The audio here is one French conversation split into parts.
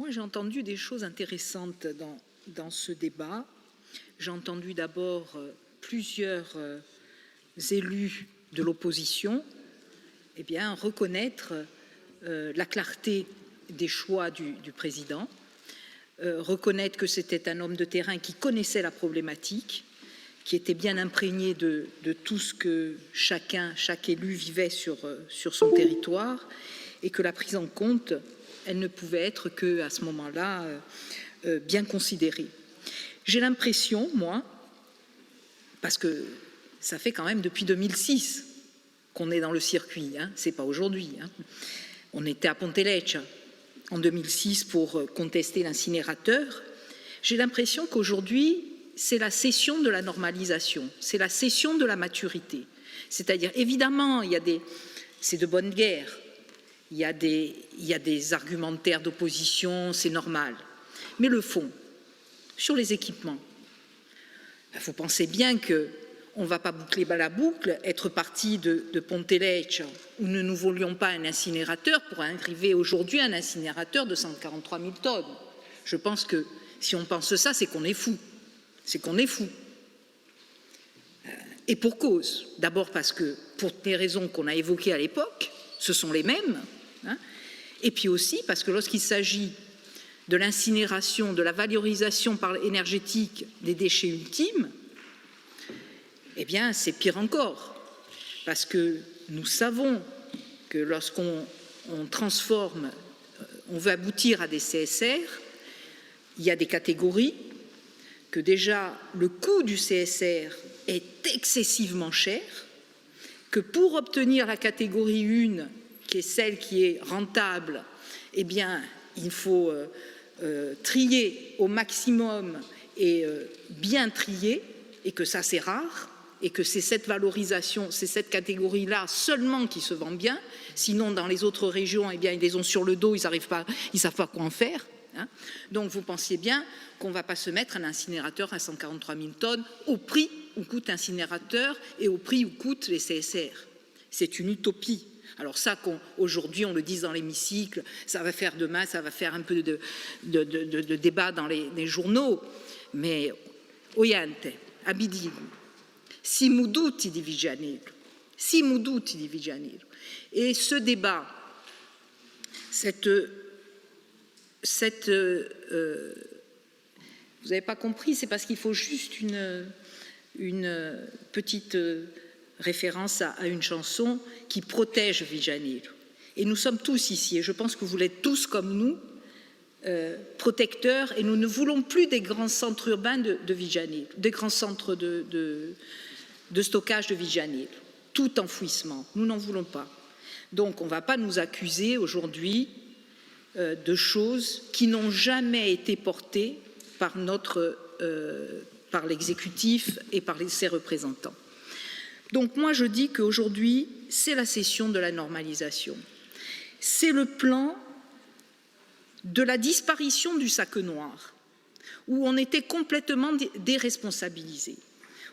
Moi, j'ai entendu des choses intéressantes dans ce débat. J'ai entendu d'abord plusieurs élus de l'opposition reconnaître la clarté des choix du président, reconnaître que c'était un homme de terrain qui connaissait la problématique, qui était bien imprégné de tout ce que chaque élu vivait sur son territoire, et que la prise en compte, elle ne pouvait être qu'à ce moment-là bien considérée. J'ai l'impression, moi, parce que ça fait quand même depuis 2006 qu'on est dans le circuit, c'est pas aujourd'hui. On était à Ponteleccia en 2006 pour contester l'incinérateur. J'ai l'impression qu'aujourd'hui, c'est la cession de la normalisation, c'est la cession de la maturité. C'est-à-dire, évidemment, c'est de bonne guerre, il y a des argumentaires d'opposition, c'est normal. Mais le fond, sur les équipements, vous pensez bien qu'on ne va pas boucler la boucle, être parti de Ponteleccia, où nous ne voulions pas un incinérateur, pour arriver aujourd'hui à un incinérateur de 143 000 tonnes. Je pense que si on pense ça, c'est qu'on est fou. C'est qu'on est fou. Et pour cause. D'abord parce que, pour des raisons qu'on a évoquées à l'époque, ce sont les mêmes. Et puis aussi parce que lorsqu'il s'agit de l'incinération, de la valorisation énergétique des déchets ultimes, c'est pire encore. Parce que nous savons que lorsqu'on transforme, on veut aboutir à des CSR, il y a des catégories, que déjà le coût du CSR est excessivement cher, que pour obtenir la catégorie 1, qui est celle qui est rentable, il faut trier au maximum et bien trier, et que ça c'est rare, et que c'est cette valorisation, c'est cette catégorie-là seulement qui se vend bien, sinon dans les autres régions, ils les ont sur le dos, ils ne savent pas quoi en faire. Donc vous pensiez bien qu'on ne va pas se mettre un incinérateur à 143 000 tonnes au prix où coûte l'incinérateur et au prix où coûtent les CSR. C'est une utopie. Alors ça, aujourd'hui on le dise dans l'hémicycle, ça va faire demain, ça va faire un peu de débat dans les journaux, mais oyante, abidi, siamo tutti di Vigianello. Et ce débat, vous n'avez pas compris, c'est parce qu'il faut juste une petite référence à une chanson qui protège Vigianello. Et nous sommes tous ici, et je pense que vous l'êtes tous comme nous, protecteurs, et nous ne voulons plus des grands centres urbains de Vigianello, des grands centres de stockage de Vigianello, tout enfouissement, nous n'en voulons pas. Donc on ne va pas nous accuser aujourd'hui de choses qui n'ont jamais été portées par l'exécutif et par ses représentants. Donc moi je dis qu'aujourd'hui c'est la cession de la normalisation, c'est le plan de la disparition du sac noir, où on était complètement déresponsabilisé,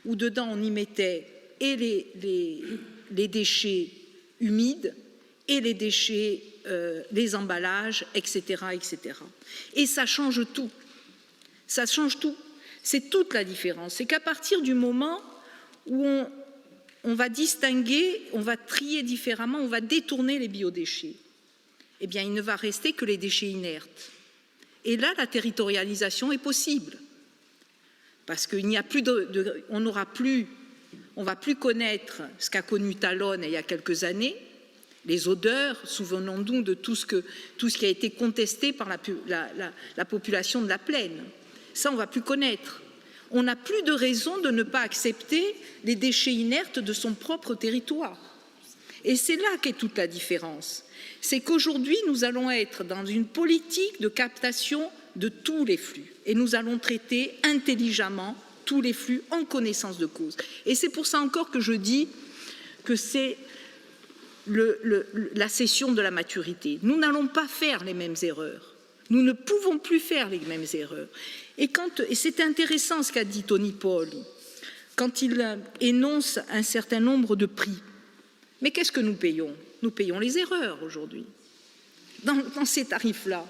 où dedans on y mettait et les déchets humides et les déchets, les emballages, etc., etc. Et ça change tout. Ça change tout. C'est toute la différence. C'est qu'à partir du moment où on va distinguer, on va trier différemment, on va détourner les biodéchets, il ne va rester que les déchets inertes. Et là, la territorialisation est possible. Parce qu'il n'y a plus on ne va plus connaître ce qu'a connu Talone il y a quelques années, les odeurs, souvenons-nous de tout ce qui a été contesté par la population de la plaine. Ça, on ne va plus connaître. On n'a plus de raison de ne pas accepter les déchets inertes de son propre territoire. Et c'est là qu'est toute la différence. C'est qu'aujourd'hui, nous allons être dans une politique de captation de tous les flux. Et nous allons traiter intelligemment tous les flux en connaissance de cause. Et c'est pour ça encore que je dis que c'est la cession de la maturité. Nous n'allons pas faire les mêmes erreurs. Nous ne pouvons plus faire les mêmes erreurs. Et c'est intéressant ce qu'a dit Tony Paul, quand il énonce un certain nombre de prix. Mais qu'est-ce que nous payons? Nous payons les erreurs aujourd'hui. Dans ces tarifs-là,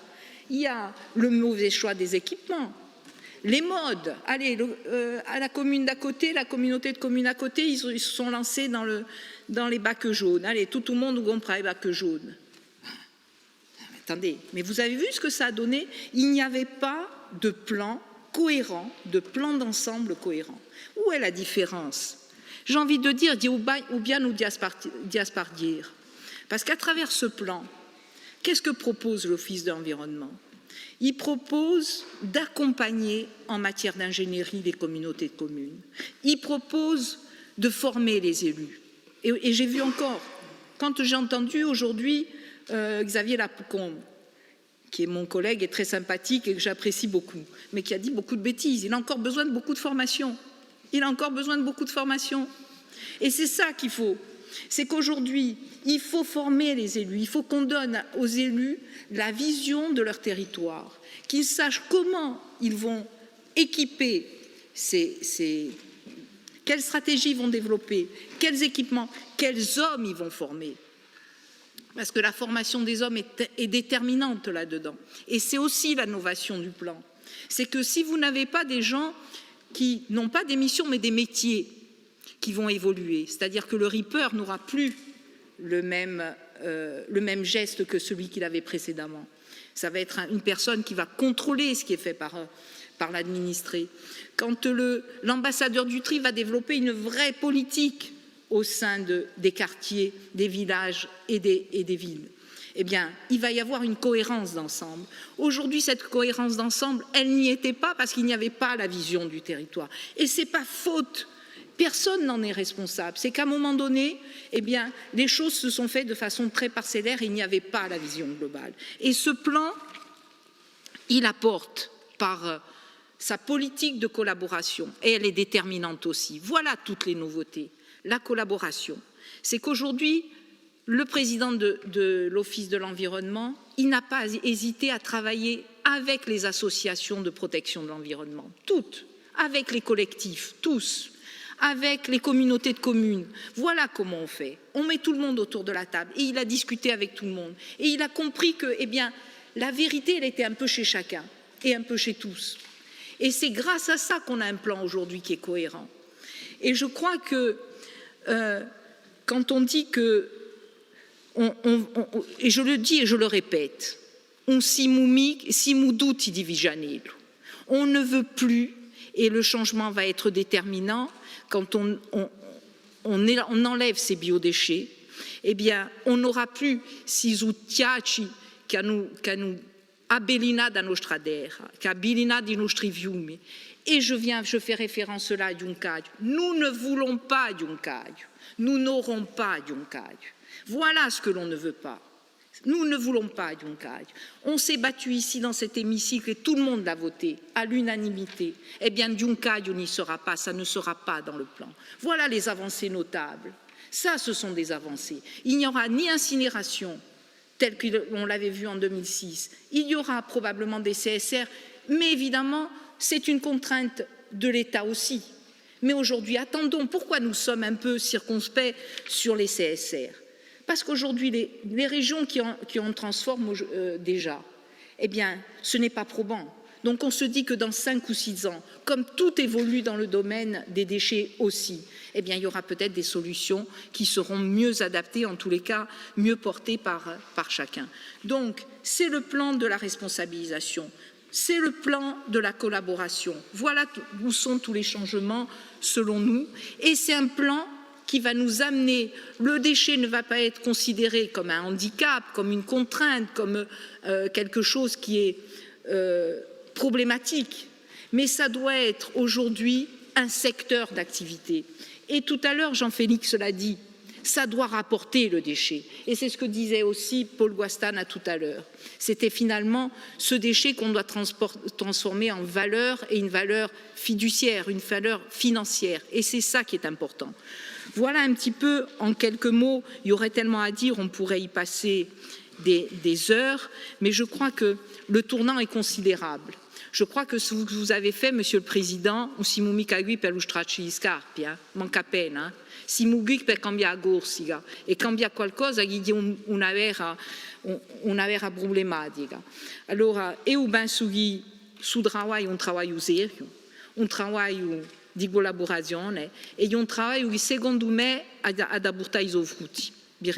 il y a le mauvais choix des équipements, les modes. Allez, à la commune d'à côté, la communauté de communes à côté, ils se sont lancés dans les bacs jaunes. Allez, tout le monde comprend les bacs jaunes. Attendez, mais vous avez vu ce que ça a donné? Il n'y avait pas de plan cohérent, de plan d'ensemble cohérent. Où est la différence? J'ai envie de dire, ou bien nous diaspardir. Parce qu'à travers ce plan, qu'est-ce que propose l'Office de l'environnement? Il propose d'accompagner en matière d'ingénierie les communautés de communes. Il propose de former les élus. Et j'ai vu encore, quand j'ai entendu aujourd'hui Xavier Lacombe, qui est mon collègue et très sympathique et que j'apprécie beaucoup, mais qui a dit beaucoup de bêtises. Il a encore besoin de beaucoup de formation. Il a encore besoin de beaucoup de formation. Et c'est ça qu'il faut. C'est qu'aujourd'hui, il faut former les élus. Il faut qu'on donne aux élus la vision de leur territoire, qu'ils sachent comment ils vont équiper quelles stratégies ils vont développer, quels équipements, quels hommes ils vont former. Parce que la formation des hommes est déterminante là-dedans. Et c'est aussi l'innovation du plan. C'est que si vous n'avez pas des gens qui n'ont pas des missions mais des métiers qui vont évoluer, c'est-à-dire que le Reaper n'aura plus le même geste que celui qu'il avait précédemment. Ça va être une personne qui va contrôler ce qui est fait par l'administré. Quand l'ambassadeur du tri va développer une vraie politique au sein des quartiers, des villages et des villes, eh bien, il va y avoir une cohérence d'ensemble. Aujourd'hui, cette cohérence d'ensemble, elle n'y était pas parce qu'il n'y avait pas la vision du territoire. Et ce n'est pas faute. Personne n'en est responsable. C'est qu'à un moment donné, eh bien, les choses se sont faites de façon très parcellaire et il n'y avait pas la vision globale. Et ce plan, il apporte par sa politique de collaboration, et elle est déterminante aussi. Voilà toutes les nouveautés. La collaboration. C'est qu'aujourd'hui, le président de l'Office de l'environnement, il n'a pas hésité à travailler avec les associations de protection de l'environnement, toutes, avec les collectifs, tous, avec les communautés de communes. Voilà comment on fait. On met tout le monde autour de la table et il a discuté avec tout le monde. Et il a compris que, eh bien, la vérité, elle était un peu chez chacun et un peu chez tous. Et c'est grâce à ça qu'on a un plan aujourd'hui qui est cohérent. Et je crois que quand on dit que, et je le dis et je le répète, on simudut divijanello. On ne veut plus, et le changement va être déterminant, quand on enlève ces biodéchets, eh bien, on n'aura plus si utiaci che hanno abbellinato la nostra terra, che abbellinato i nostri fiumi. Et je fais référence là à Juncaio. Nous ne voulons pas Juncaio. Nous n'aurons pas Juncaio. Voilà ce que l'on ne veut pas. Nous ne voulons pas Juncaio. On s'est battu ici dans cet hémicycle et tout le monde l'a voté à l'unanimité. Eh bien, Juncaio n'y sera pas, ça ne sera pas dans le plan. Voilà les avancées notables. Ça, ce sont des avancées. Il n'y aura ni incinération, telle qu'on l'avait vu en 2006. Il y aura probablement des CSR, mais évidemment, c'est une contrainte de l'État aussi. Mais aujourd'hui, attendons, pourquoi nous sommes un peu circonspects sur les CSR? Parce qu'aujourd'hui, les régions qui en transforment déjà, eh bien, ce n'est pas probant. Donc on se dit que dans 5 ou 6 ans, comme tout évolue dans le domaine des déchets aussi, eh bien, il y aura peut-être des solutions qui seront mieux adaptées, en tous les cas, mieux portées par chacun. Donc, c'est le plan de la responsabilisation. C'est le plan de la collaboration. Voilà où sont tous les changements selon nous. Et c'est un plan qui va nous amener. Le déchet ne va pas être considéré comme un handicap, comme une contrainte, comme quelque chose qui est problématique. Mais ça doit être aujourd'hui un secteur d'activité. Et tout à l'heure, Jean-Félix l'a dit, ça doit rapporter le déchet. Et c'est ce que disait aussi Paul Guastana tout à l'heure. C'était finalement ce déchet qu'on doit transformer en valeur et une valeur fiduciaire, une valeur financière. Et c'est ça qui est important. Voilà un petit peu, en quelques mots, il y aurait tellement à dire, on pourrait y passer des heures, mais je crois que le tournant est considérable. Je crois que ce que vous avez fait, Monsieur le Président, non siamo mica qui per lustrarci gli scarpi, manca pena, siamo qui per cambiare corsica e cambiare qualcosa che è una vera problematica. Allora, io penso che sul lavoro è un lavoro serio, un lavoro di collaborazione e un lavoro che secondo me ha da portare i suoi frutti.